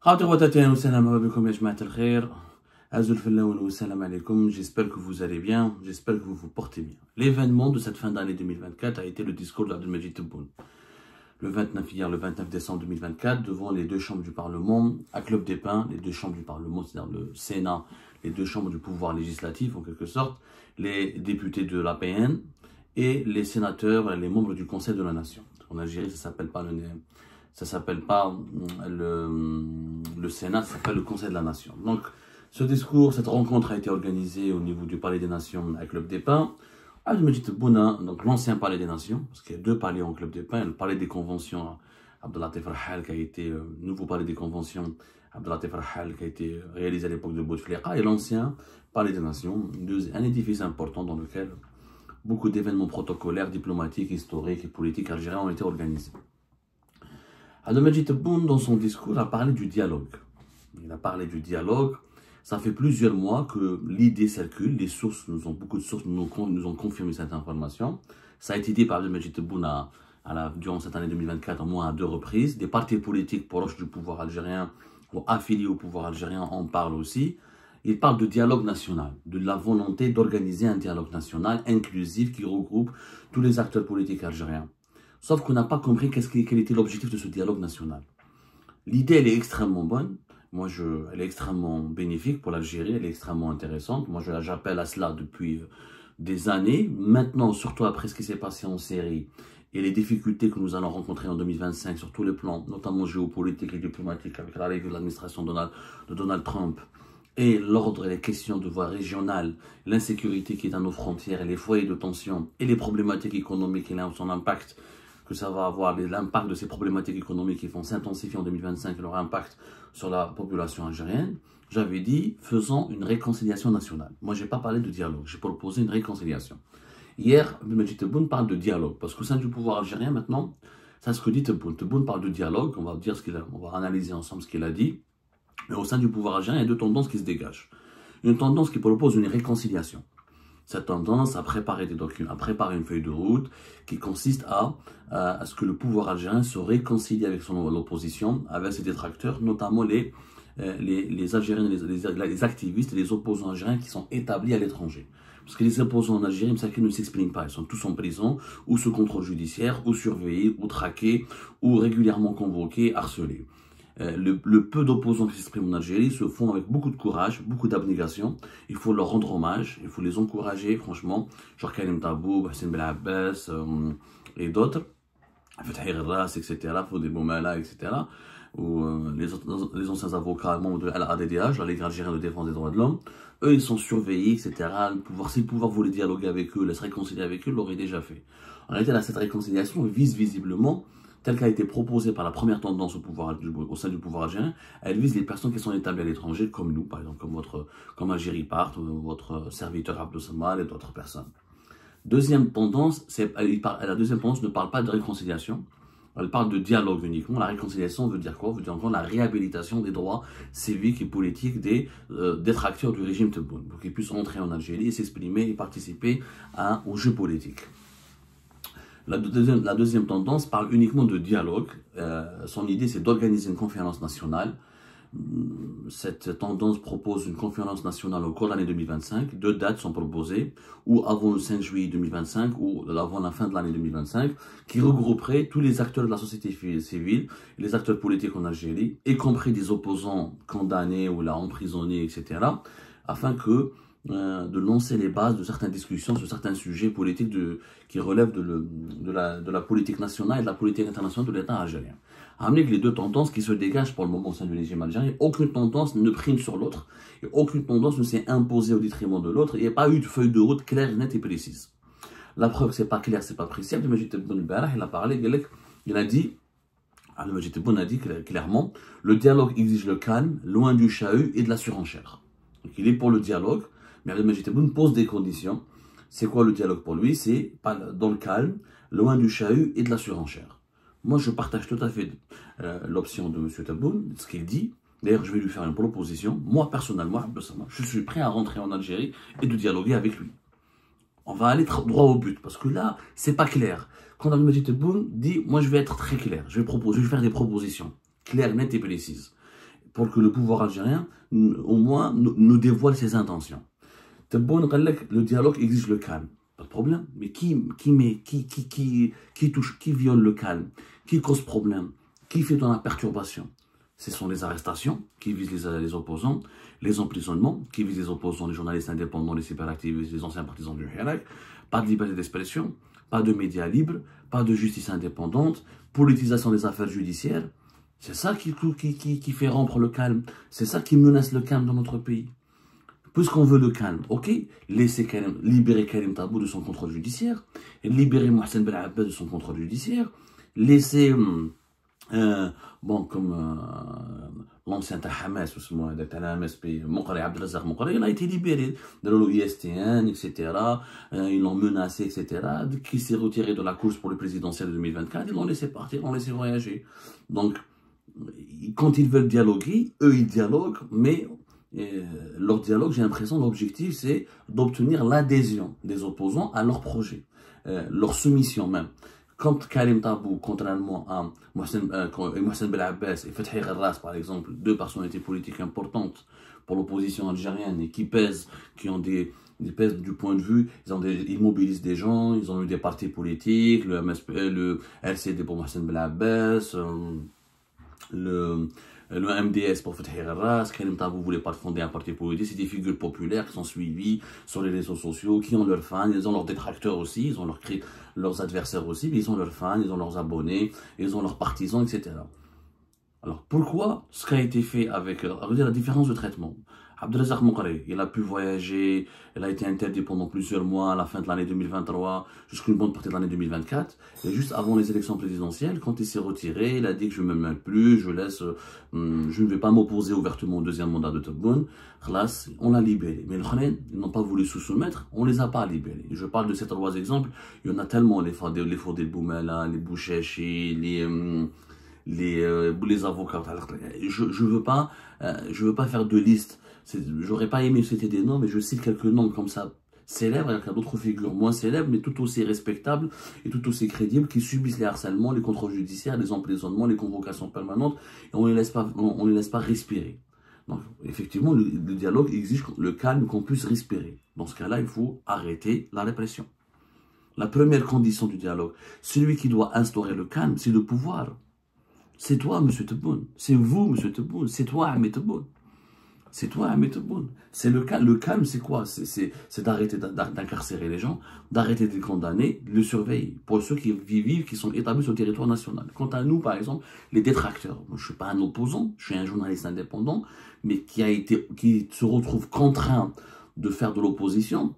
J'espère que vous allez bien, j'espère que vous vous portez bien. L'événement de cette fin d'année 2024 a été le discours d'Abdelmajid Tebboune. Le 29 décembre 2024, devant les deux chambres du Parlement, à Club des Pins, les deux chambres du Parlement, c'est-à-dire le Sénat, les deux chambres du pouvoir législatif en quelque sorte, les députés de l'APN et les sénateurs, les membres du Conseil de la Nation. En Algérie, ça s'appelle pas le Sénat, ça s'appelle le Conseil de la Nation. Donc, ce discours, cette rencontre a été organisée au niveau du Palais des Nations à Club des Pins. Abdelmajid Tebboune, donc l'ancien Palais des Nations, parce qu'il y a deux palais en Club des Pins, le Palais des Conventions, Abdellatif Rahal, qui a été nouveau Palais des Conventions, Abdellatif Rahal, qui a été réalisé à l'époque de Bouteflika, et l'ancien Palais des Nations, un édifice important dans lequel beaucoup d'événements protocolaires, diplomatiques, historiques et politiques algériens ont été organisés. Abdelmajid Tebboune, dans son discours, a parlé du dialogue. Il a parlé du dialogue. Ça fait plusieurs mois que l'idée circule. Beaucoup de sources nous ont confirmé cette information. Ça a été dit par Abdelmajid Tebboune durant cette année 2024 au moins à 2 reprises. Des partis politiques proches du pouvoir algérien ou affiliés au pouvoir algérien en parlent aussi. Il parle de dialogue national, de la volonté d'organiser un dialogue national inclusif qui regroupe tous les acteurs politiques algériens. Sauf qu'on n'a pas compris quel était l'objectif de ce dialogue national. L'idée, elle est extrêmement bonne. Elle est extrêmement bénéfique pour l'Algérie, elle est extrêmement intéressante. Moi, j'appelle à cela depuis des années. Maintenant, surtout après ce qui s'est passé en Syrie et les difficultés que nous allons rencontrer en 2025 sur tous les plans, notamment géopolitiques et diplomatiques, avec l'arrivée de l'administration de Donald Trump, et l'ordre et les questions de voie régionale, l'insécurité qui est à nos frontières, et les foyers de tension, et les problématiques économiques et son impact, que ça va avoir, l'impact de ces problématiques économiques qui vont s'intensifier en 2025 et leur impact sur la population algérienne, j'avais dit, faisons une réconciliation nationale. Moi, je n'ai pas parlé de dialogue, j'ai proposé une réconciliation. Hier, Abdelmajid Tebboune parle de dialogue, parce qu'au sein du pouvoir algérien, maintenant, c'est ce que dit Tebboune. Tebboune parle de dialogue, on va analyser ensemble ce qu'il a dit, mais au sein du pouvoir algérien, il y a deux tendances qui se dégagent. Une tendance qui propose une réconciliation. Cette tendance à préparer des documents, à préparer une feuille de route qui consiste à ce que le pouvoir algérien se réconcilie avec l'opposition, avec ses détracteurs, notamment les Algériens, les activistes et les opposants algériens qui sont établis à l'étranger. Parce que les opposants en Algérie, ils ne s'expriment pas. Ils sont tous en prison, ou sous contrôle judiciaire, ou surveillés, ou traqués, ou régulièrement convoqués, harcelés. Le peu d'opposants qui s'expriment en Algérie se font avec beaucoup de courage, beaucoup d'abnégation. Il faut leur rendre hommage, il faut les encourager, franchement. Genre Karim Taboub, Hassan Ben Abbas et d'autres. Fethi Ras, etc. Fodé Boumala, etc. Ou les anciens avocats membres de l'ADDH, la Ligue algérienne de défense des droits de l'homme. Eux, ils sont surveillés, etc. Si le pouvoir voulait dialoguer avec eux, se réconcilier avec eux, l'aurait déjà fait. En réalité, cette réconciliation vise visiblement, telle qu'a été proposée par la première tendance au sein du pouvoir algérien, elle vise les personnes qui sont établies à l'étranger, comme nous, par exemple, comme Algérie Part, votre serviteur Abdou Samad et d'autres personnes. Deuxième tendance, la deuxième tendance ne parle pas de réconciliation, elle parle de dialogue uniquement. La réconciliation veut dire quoi? Veut dire encore la réhabilitation des droits civiques et politiques des détracteurs du régime Tebboune, pour qu'ils puissent entrer en Algérie et s'exprimer et participer au jeu politique. La deuxième tendance parle uniquement de dialogue. Son idée, c'est d'organiser une conférence nationale. Cette tendance propose une conférence nationale au cours de l'année 2025. 2 dates sont proposées, ou avant le 5 juillet 2025, ou avant la fin de l'année 2025, qui regrouperait tous les acteurs de la société civile, les acteurs politiques en Algérie, y compris des opposants condamnés ou là emprisonnés, etc., afin de lancer les bases de certaines discussions sur certains sujets politiques qui relèvent de la politique nationale et de la politique internationale de l'État algérien. Amener que les deux tendances qui se dégagent pour le moment au sein du régime algérien, aucune tendance ne prime sur l'autre, et aucune tendance ne s'est imposée au détriment de l'autre, il n'y a pas eu de feuille de route claire, nette et précise. La preuve que c'est pas clair, c'est pas précis. Abdelmajid Tebboune il a parlé, il a dit, Abdelmajid Tebboune a dit clairement, le dialogue exige le calme, loin du chahut et de la surenchère. Donc il est pour le dialogue, mais Abdelmajid Tebboune pose des conditions. C'est quoi le dialogue pour lui? C'est dans le calme, loin du chahut et de la surenchère. Moi, je partage tout à fait l'option de M. Tebboune, ce qu'il dit. D'ailleurs, je vais lui faire une proposition. Moi, personnellement, je suis prêt à rentrer en Algérie et de dialoguer avec lui. On va aller droit au but, parce que là, c'est pas clair. Quand Abdelmajid Tebboune dit, moi, je vais être très clair, je vais faire des propositions. claire, nette et précise. Pour que le pouvoir algérien, au moins, nous dévoile ses intentions. Le dialogue exige le calme. Pas de problème. Mais qui touche, qui viole le calme, qui cause problème, qui fait dans la perturbation? Ce sont les arrestations qui visent les opposants, les emprisonnements qui visent les opposants, les journalistes indépendants, les cyberactivistes, les anciens partisans du Hirak. Pas de liberté d'expression, pas de médias libres, pas de justice indépendante, politisation des affaires judiciaires. C'est ça qui fait rompre le calme. C'est ça qui menace le calme dans notre pays. Puisqu'on veut le calme, ok, libérer Karim Tabou de son contrôle judiciaire, libérer Mohsen Ben Abbas de son contrôle judiciaire, laisser, comme l'ancien Hamas, Moukari Abdelazar Moukari, il a été libéré de l'ISTN, etc. Ils l'ont menacé, etc. Qui s'est retiré de la course pour le présidentiel de 2024, ils l'ont laissé partir, ils l'ont laissé voyager. Donc, quand ils veulent dialoguer, eux ils dialoguent, mais leur dialogue, j'ai l'impression, l'objectif c'est d'obtenir l'adhésion des opposants à leur projet, leur soumission même. Quand Karim Tabou, contrairement à Mohsen Ben Abbas et Fethi Gharras, par exemple, deux personnalités politiques importantes pour l'opposition algérienne et qui pèsent, ils pèsent du point de vue, ils mobilisent des gens, ils ont eu des partis politiques, le LCD pour Mohsen Ben Abbas, le MDS pour Fethi Gharras. Karim Tabou voulait pas fonder un parti politique. C'est des figures populaires qui sont suivies sur les réseaux sociaux, qui ont leurs fans, ils ont leurs détracteurs aussi, ils ont leurs adversaires aussi, mais ils ont leurs fans, ils ont leurs abonnés, ils ont leurs partisans, etc. Alors pourquoi ce qui a été fait avec la différence de traitement? Abdelazar Moukari, il a pu voyager, il a été interdit pendant plusieurs mois à la fin de l'année 2023 jusqu'à une bonne partie de l'année 2024. Et juste avant les élections présidentielles, quand il s'est retiré, il a dit que je ne me mêle plus, je ne vais pas m'opposer ouvertement au deuxième mandat de Tebboune. Khlas, on l'a libéré. Mais les Khanen, ils n'ont pas voulu se soumettre, on ne les a pas libérés. Je parle de ces trois exemples, il y en a tellement, les Fodel Boumela, les Bouchechi, les avocats. Je veux pas faire de liste. J'aurais pas aimé citer des noms, mais je cite quelques noms comme ça célèbres, il y a d'autres figures moins célèbres, mais tout aussi respectables et tout aussi crédibles, qui subissent les harcèlements, les contrôles judiciaires, les emprisonnements, les convocations permanentes, et on ne les laisse pas respirer. Donc, effectivement, le dialogue exige le calme, qu'on puisse respirer. Dans ce cas-là, il faut arrêter la répression. La première condition du dialogue, celui qui doit instaurer le calme, c'est le pouvoir. C'est toi, M. Tebboune. C'est vous, M. Tebboune. C'est toi, Ahmed Tebboune. C'est toi, Ahmed Tebboune. C'est le calme. Le calme, c'est quoi? C'est d'arrêter d'incarcérer les gens, d'arrêter de les condamner, de les surveiller. Pour ceux qui vivent, qui sont établis sur le territoire national. Quant à nous, par exemple, les détracteurs. Moi, je ne suis pas un opposant, je suis un journaliste indépendant, mais qui se retrouve contraint de faire de l'opposition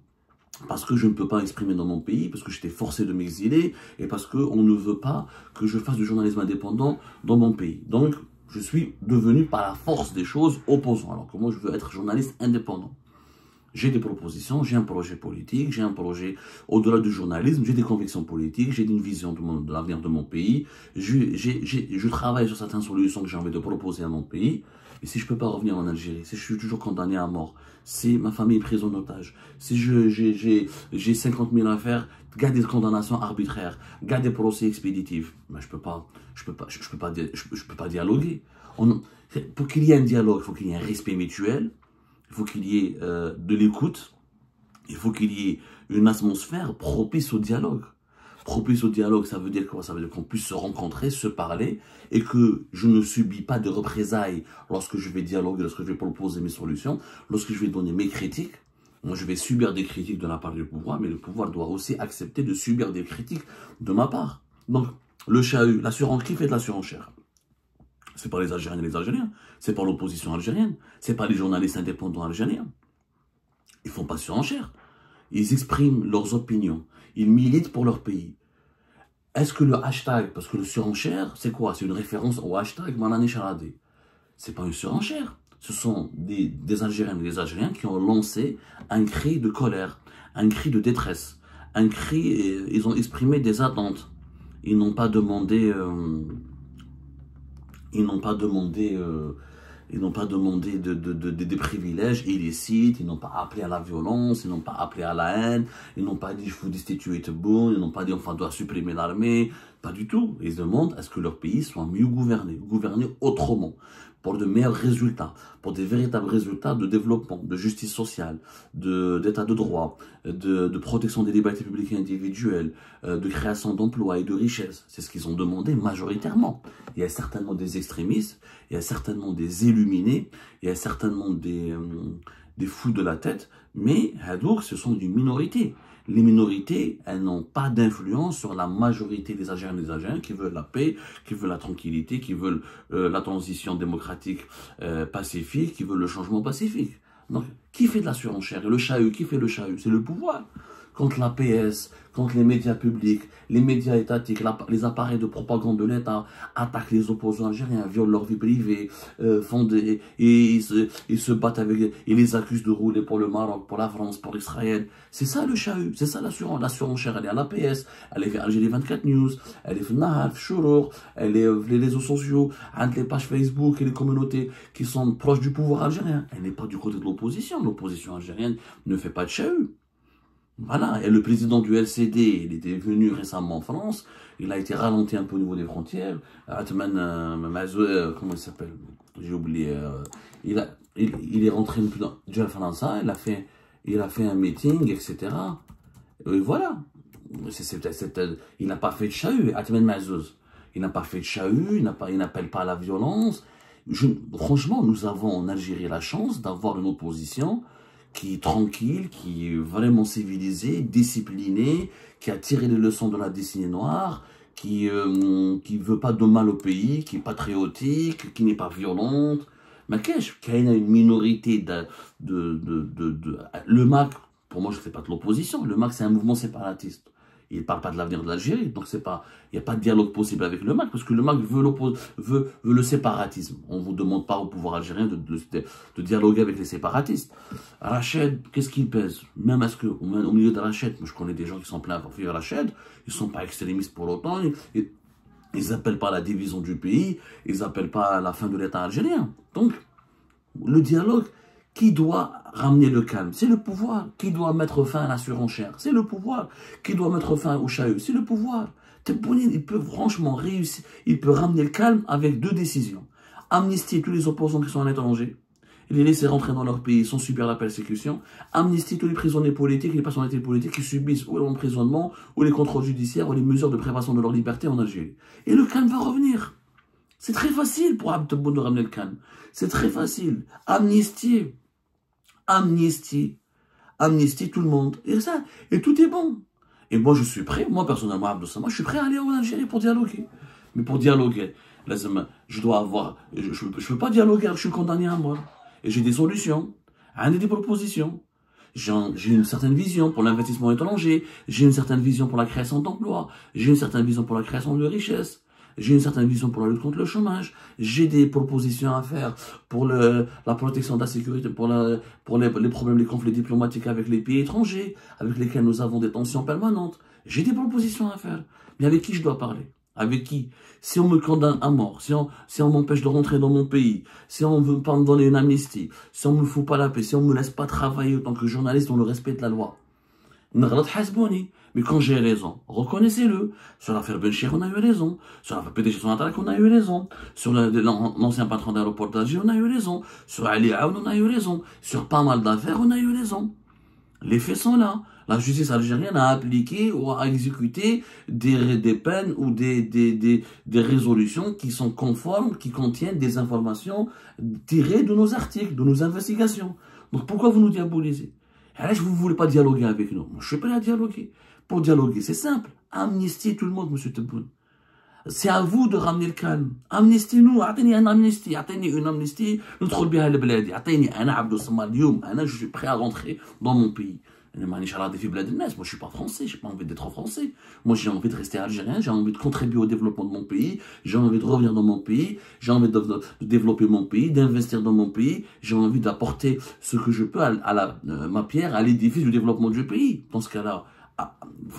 parce que je ne peux pas exprimer dans mon pays, parce que j'étais forcé de m'exiler, et parce qu'on ne veut pas que je fasse du journalisme indépendant dans mon pays. Donc, je suis devenu par la force des choses opposant, alors que moi je veux être journaliste indépendant. J'ai des propositions, j'ai un projet politique, j'ai un projet au-delà du journalisme, j'ai des convictions politiques, j'ai une vision de l'avenir de mon pays, je travaille sur certaines solutions que j'ai envie de proposer à mon pays. Et si je ne peux pas revenir en Algérie, si je suis toujours condamné à mort, si ma famille est prise en otage, si j'ai 50 000 affaires, garde des condamnations arbitraires, garde des procès expéditifs, ben je peux pas dialoguer. Pour qu'il y ait un dialogue, il faut qu'il y ait un respect mutuel, il faut qu'il y ait de l'écoute, il faut qu'il y ait une atmosphère propice au dialogue. Propice au dialogue, ça veut dire quoi? Ça veut dire qu'on puisse se rencontrer, se parler, et que je ne subis pas de représailles lorsque je vais dialoguer, lorsque je vais proposer mes solutions, lorsque je vais donner mes critiques. Moi, je vais subir des critiques de la part du pouvoir, mais le pouvoir doit aussi accepter de subir des critiques de ma part. Donc, le chahut, la surenchère, qui fait de la surenchère? C'est pas les Algériens et les Algériens, c'est pas l'opposition algérienne, c'est pas les journalistes indépendants algériens. Ils font pas de surenchère. Ils expriment leurs opinions. Ils militent pour leur pays. Est-ce que le hashtag, parce que le surenchère, c'est quoi? C'est une référence au hashtag Malani Charadé. C'est pas une surenchère. Ce sont des Algériennes et des Algériens qui ont lancé un cri de colère, un cri de détresse, un cri, ils ont exprimé des attentes. Ils n'ont pas demandé, des privilèges illicites, ils n'ont pas appelé à la violence, ils n'ont pas appelé à la haine, ils n'ont pas dit il faut destituer Tebboune, ils n'ont pas dit enfin doit supprimer l'armée. Pas du tout. Ils demandent à ce que leur pays soit mieux gouverné autrement, pour de meilleurs résultats, pour des véritables résultats de développement, de justice sociale, d'état de droit, de protection des libertés publiques et individuelles, de création d'emplois et de richesses. C'est ce qu'ils ont demandé majoritairement. Il y a certainement des extrémistes, il y a certainement des illuminés, il y a certainement des fous de la tête, mais Hadouk, ce sont une minorité. Les minorités, elles n'ont pas d'influence sur la majorité des Algériens et des Algériens qui veulent la paix, qui veulent la tranquillité, qui veulent la transition démocratique pacifique, qui veulent le changement pacifique. Donc, qui fait de la surenchère? Et le chahut, qui fait le chahut? C'est le pouvoir. Contre la PS, contre les médias publics, les médias étatiques, les appareils de propagande de l'État attaquent les opposants algériens, violent leur vie privée, ils se battent avec, ils les accusent de rouler pour le Maroc, pour la France, pour Israël. C'est ça le chahut, c'est ça la surenchère. Elle est à la PS, elle est à Algérie 24 News, elle est Nahar, Chourour, elle est les réseaux sociaux, entre les pages Facebook et les communautés qui sont proches du pouvoir algérien. Elle n'est pas du côté de l'opposition. L'opposition algérienne ne fait pas de chahut. Voilà, et le président du LCD, il était venu récemment en France, il a été ralenti un peu au niveau des frontières, Atman comment il s'appelle? J'ai oublié, il est rentré dans Djel França, il a fait un meeting, etc. Et voilà, il n'a pas fait de chahut, Atman Mazouz, il n'a pas fait de chahut, il n'appelle pas à la violence. Franchement, nous avons en Algérie la chance d'avoir une opposition qui est tranquille, qui est vraiment civilisée, disciplinée, qui a tiré les leçons de la décennie noire, qui veut pas de mal au pays, qui est patriotique, qui n'est pas violente. Mais qu'est-ce qu'il y a une minorité le MAC, pour moi je ne fais pas de l'opposition, le MAC c'est un mouvement séparatiste. Il ne parle pas de l'avenir de l'Algérie, donc il n'y a pas de dialogue possible avec le MAC, parce que le MAC veut le séparatisme. On ne vous demande pas au pouvoir algérien de dialoguer avec les séparatistes. Rached, qu'est-ce qu'il pèse? Même au milieu de Rached, moi je connais des gens qui sont pleins pour vivre Rached, ils ne sont pas extrémistes pour autant, ils n'appellent pas à la division du pays, ils n'appellent pas à la fin de l'État algérien. Donc, le dialogue, qui doit ramener le calme? C'est le pouvoir. Qui doit mettre fin à la surenchère? C'est le pouvoir. Qui doit mettre fin au chahut? C'est le pouvoir. Tebboune, il peut franchement réussir, il peut ramener le calme avec deux décisions. Amnistier tous les opposants qui sont à l'étranger, et les laisser rentrer dans leur pays sans subir la persécution. Amnistier tous les prisonniers politiques et les personnalités politiques qui subissent ou l'emprisonnement, ou les contrôles judiciaires, ou les mesures de privation de leur liberté en Algérie. Et le calme va revenir. C'est très facile pour Abd Tebboune de ramener le calme. C'est très facile. Amnistier tout le monde. Et tout est bon. Et moi, je suis prêt, moi, personnellement, Abdou Samad, je suis prêt à aller en Algérie pour dialoguer. Mais pour dialoguer, je dois avoir... Je ne peux pas dialoguer, je suis condamné à mort. Et j'ai des solutions, des propositions. J'ai une certaine vision pour l'investissement étranger, j'ai une certaine vision pour la création d'emplois, j'ai une certaine vision pour la création de richesses. J'ai une certaine vision pour la lutte contre le chômage. J'ai des propositions à faire pour la protection de la sécurité, pour les problèmes, les conflits diplomatiques avec les pays étrangers, avec lesquels nous avons des tensions permanentes. J'ai des propositions à faire. Mais avec qui je dois parler? Avec qui? Si on me condamne à mort, si on m'empêche de rentrer dans mon pays, si on ne veut pas me donner une amnistie, si on ne me fout pas la paix, si on ne me laisse pas travailler en tant que journaliste dans le respect de la loi. Mais quand j'ai raison, reconnaissez-le. Sur l'affaire Benchir, on a eu raison. Sur l'affaire PDG Sonatrach, on a eu raison. Sur l'ancien patron d'aéroport d'Alger, on a eu raison. Sur Ali Aoun, on a eu raison. Sur pas mal d'affaires, on a eu raison. Les faits sont là. La justice algérienne a appliqué ou a exécuté des peines ou des résolutions qui sont conformes, qui contiennent des informations tirées de nos articles, de nos investigations. Donc pourquoi vous nous diabolisez? Et vous ne voulez pas dialoguer avec nous. Moi, je suis prêt à dialoguer. Pour dialoguer, c'est simple. Amnistiez tout le monde, monsieur Tebboune. C'est à vous de ramener le calme. Amnistiez-nous. Atteignez une amnistie. Atteignez une amnistie. ندخل بها البلاد. Atteignez أنا عبد الصمد اليوم. Je suis prêt à rentrer dans mon pays. Moi, je suis pas français, j'ai pas envie d'être français. Moi, j'ai envie de rester algérien, j'ai envie de contribuer au développement de mon pays, j'ai envie de revenir dans mon pays, j'ai envie de développer mon pays, d'investir dans mon pays, j'ai envie d'apporter ce que je peux ma pierre à l'édifice du développement du pays. Dans ce cas-là, il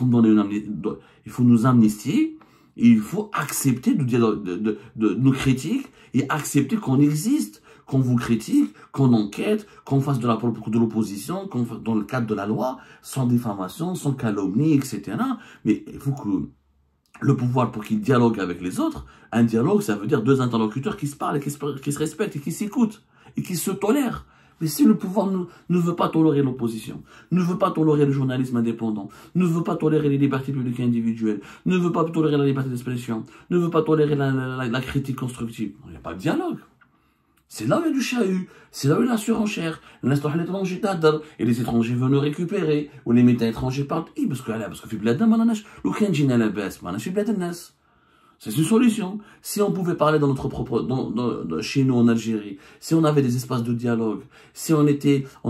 faut nous amnistier, et il faut accepter de nos critiques et accepter qu'on existe. Qu'on vous critique, qu'on enquête, qu'on fasse de l'opposition, dans le cadre de la loi, sans diffamation, sans calomnie, etc. Mais il faut que le pouvoir pour qu'il dialogue avec les autres. Un dialogue, ça veut dire deux interlocuteurs qui se parlent, et qui se respectent et qui s'écoutent et qui se tolèrent. Mais si le pouvoir ne veut pas tolérer l'opposition, ne veut pas tolérer le journalisme indépendant, ne veut pas tolérer les libertés publiques et individuelles, ne veut pas tolérer la liberté d'expression, ne veut pas tolérer la critique constructive, il n'y a pas de dialogue. C'est là où il y a du chahut, c'est là où il y a la surenchère. Et les étrangers veulent nous récupérer, ou les médias étrangers parlent. Parce que c'est une solution. Si on pouvait parler dans notre propre, chez nous en Algérie, si on avait des espaces de dialogue, si on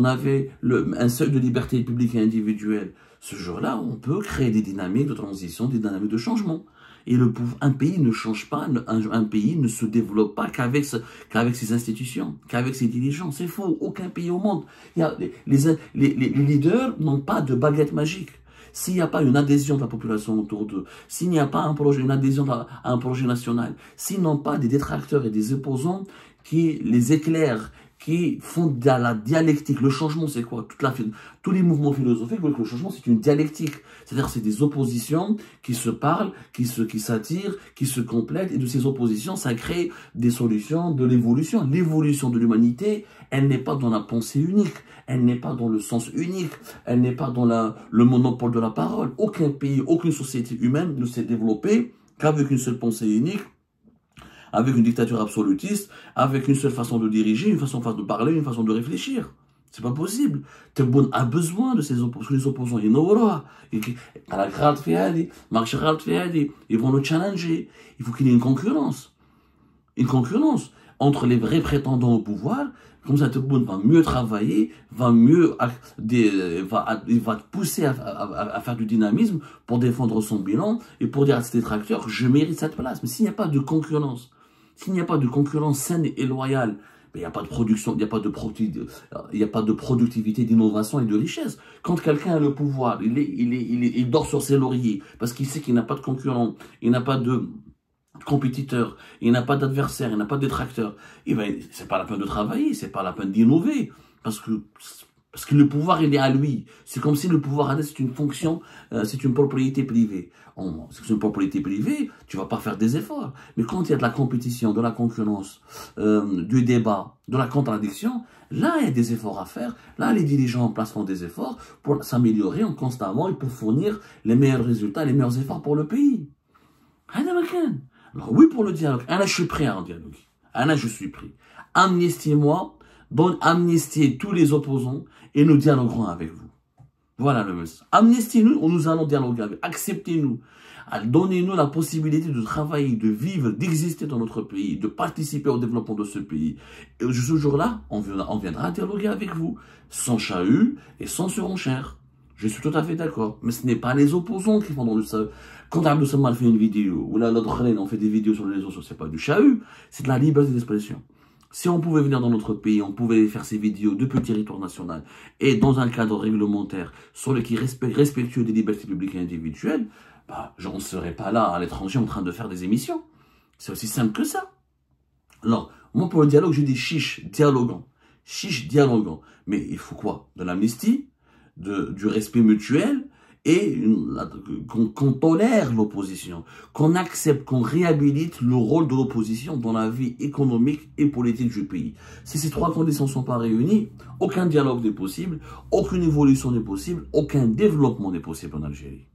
avait un seuil de liberté publique et individuelle, ce jour-là, on peut créer des dynamiques de transition, des dynamiques de changement. Et un pays ne change pas, un pays ne se développe pas qu'avec ses institutions, qu'avec ses dirigeants. C'est faux. Aucun pays au monde. Les leaders n'ont pas de baguette magique. S'il n'y a pas une adhésion de la population autour d'eux, s'il n'y a pas une adhésion à un projet national, s'ils n'ont pas des détracteurs et des opposants qui les éclairent, qui font de la dialectique. Le changement, c'est quoi? Tous les mouvements philosophiques veulent que le changement, c'est une dialectique. C'est-à-dire c'est des oppositions qui se parlent, qui s'attirent, qui se complètent. Et de ces oppositions, ça crée des solutions de l'évolution. L'évolution de l'humanité, elle n'est pas dans la pensée unique. Elle n'est pas dans le sens unique. Elle n'est pas dans le monopole de la parole. Aucun pays, aucune société humaine ne s'est développée qu'avec une seule pensée unique, avec une dictature absolutiste, avec une seule façon de diriger, une façon de parler, une façon de réfléchir. C'est pas possible. Tebboune a besoin de ces opposants. Les opposants, ils vont le challenger. Il faut qu'il y ait une concurrence. Une concurrence entre les vrais prétendants au pouvoir. Comme ça, Tebboune va mieux travailler, va te pousser à faire du dynamisme pour défendre son bilan et pour dire à ses détracteurs, je mérite cette place. Mais s'il n'y a pas de concurrence, s'il n'y a pas de concurrence saine et loyale, il n'y a pas de production, il n'y a pas de productivité, d'innovation et de richesse. Quand quelqu'un a le pouvoir, il dort sur ses lauriers parce qu'il sait qu'il n'a pas de concurrent, il n'a pas de compétiteur, il n'a pas d'adversaire, il n'a pas de détracteur. Et ben, c'est pas la peine de travailler, c'est pas la peine d'innover parce que le pouvoir, il est à lui. C'est comme si le pouvoir, c'est une fonction, c'est une propriété privée. C'est une propriété privée, tu vas pas faire des efforts. Mais quand il y a de la compétition, de la concurrence, du débat, de la contradiction, là, il y a des efforts à faire. Là, les dirigeants en place font des efforts pour s'améliorer constamment et pour fournir les meilleurs résultats, les meilleurs efforts pour le pays. Alors oui, pour le dialogue. Anna, je suis prêt à en dialoguer. Anna, je suis prêt. Amnistiez-moi. Amnistiez tous les opposants et nous dialoguerons avec vous. Voilà le message. Amnistiez-nous, nous allons dialoguer avec vous. Acceptez-nous. Donnez-nous la possibilité de travailler, de vivre, d'exister dans notre pays, de participer au développement de ce pays. Et ce jour-là, on viendra dialoguer avec vous, sans chahut et sans surenchère. Je suis tout à fait d'accord. Mais ce n'est pas les opposants qui font dans le chahut. Quand Abdou Samad fait une vidéo, ou là, l'autre, on fait des vidéos sur les réseaux sociaux, c'est pas du chahut, c'est de la liberté d'expression. Si on pouvait venir dans notre pays, on pouvait faire ces vidéos depuis le territoire national et dans un cadre réglementaire sur qui respectueux des libertés publiques et individuelles, on ne serait pas là à l'étranger en train de faire des émissions. C'est aussi simple que ça. Alors, moi pour le dialogue, je dis chiche, dialoguant. Chiche, dialoguant. Mais il faut quoi? De l'amnistie, du respect mutuel, et qu'on tolère l'opposition, qu'on accepte, qu'on réhabilite le rôle de l'opposition dans la vie économique et politique du pays. Si ces trois conditions ne sont pas réunies, aucun dialogue n'est possible, aucune évolution n'est possible, aucun développement n'est possible en Algérie.